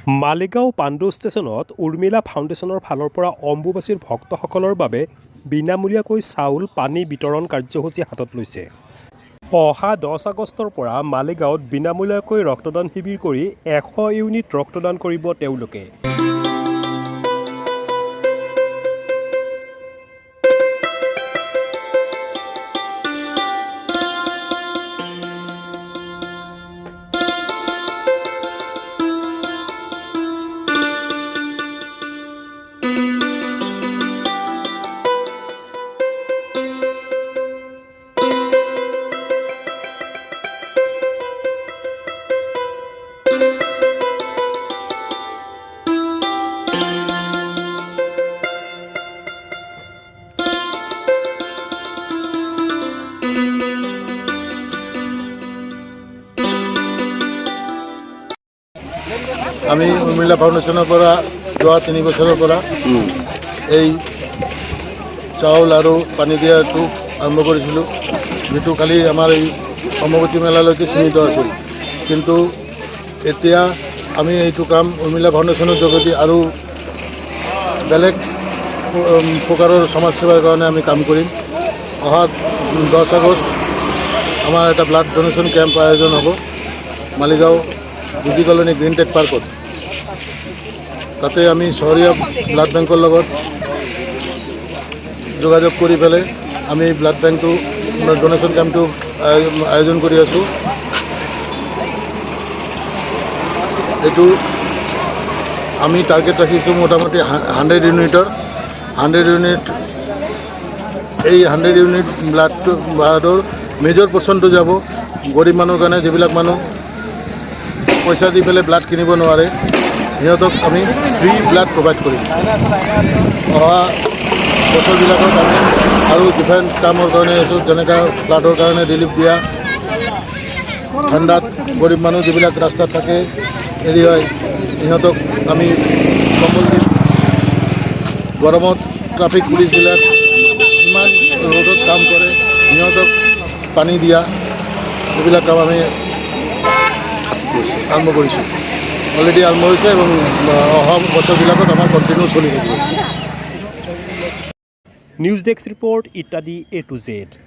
মালিগাঁও পাণ্ডু ষ্টেচনত উৰ্মিলা ফাউণ্ডেশ্যনৰ ফালৰ পৰা অম্বুবাচীৰ ভক্তসকলৰ বাবে বিনামূলীয়াকৈ চাউল পানী বিতৰণ কাৰ্যসূচী হাতত লৈছে। অহা 10 আগষ্টৰ পৰা মালিগাঁৱত বিনামূলীয়াকৈ ৰক্তদান শিবিৰ কৰি 100 ইউনিট ৰক্তদান কৰিব তেওঁলোকে। আমি উৰ্মিলা ফাউণ্ডেশ্যনৰ পৰা যোৱা 3 বছৰৰ পৰা এই চাউল আৰু পানী দিয়াটো আৰম্ভ কৰিছিলোঁ, যিটো খালি আমাৰ এই অম্বুবাচী মেলালৈকে সীমিত আছিল। কিন্তু এতিয়া আমি এইটো কাম উৰ্মিলা ফাউণ্ডেশ্যনৰ যোগেদি আৰু বেলেগ প্ৰকাৰৰ সমাজসেৱাৰ কাৰণে আমি কাম কৰিম। অহা 10 আগষ্ট আমাৰ এটা ব্লাড ডোনেশ্যন কেম্প আয়োজন হ'ব মালিগাঁও বুজি কলনী গ্ৰীণ টেক পাৰ্কত। তাতে আমি চহৰীয়া ব্লাড বেংকৰ লগত যোগাযোগ কৰি পেলাই আমি ব্লাড বেংকটো ডোনেশ্যন কেম্পটো আয়োজন কৰি আছোঁ। এইটো আমি টাৰ্গেট ৰাখিছোঁ মোটামুটি 100 ইউনিটৰ। 100 ইউনিট এই 100 ইউনিট ব্লাডৰ মেজৰ পৰ্চনটো যাব গৰীব মানুহৰ কাৰণে, যিবিলাক মানুহ পইচা দি পেলাই ব্লাড কিনিব নোৱাৰে, সিহঁতক আমি ফ্ৰী ব্লাড প্ৰভাইড কৰিম। অহা বছৰবিলাকত আমি আৰু ডিফাৰেণ্ট কামৰ কাৰণে আছোঁ, যেনেকৈ ব্লাডৰ কাৰণে ৰিলিফ দিয়া, ঠাণ্ডাত গৰীব মানুহ যিবিলাক ৰাস্তাত থাকে হেৰি হয়, সিহঁতক আমি কম্বল দিম। গৰমত ট্ৰাফিক পুলিচবিলাক ইমান ৰ'দত কাম কৰে, সিহঁতক পানী দিয়া, এইবিলাক কাম আমি আৰম্ভ কৰিছোঁ। অলৰেডি আৰম্ভ হৈছে এবং অহা বছৰবিলাকত আমাৰ কণ্টিনিউ চলি থাকিব। নিউজ ডেস্ক ৰিপৰ্ট ইত্যাদি A to Z।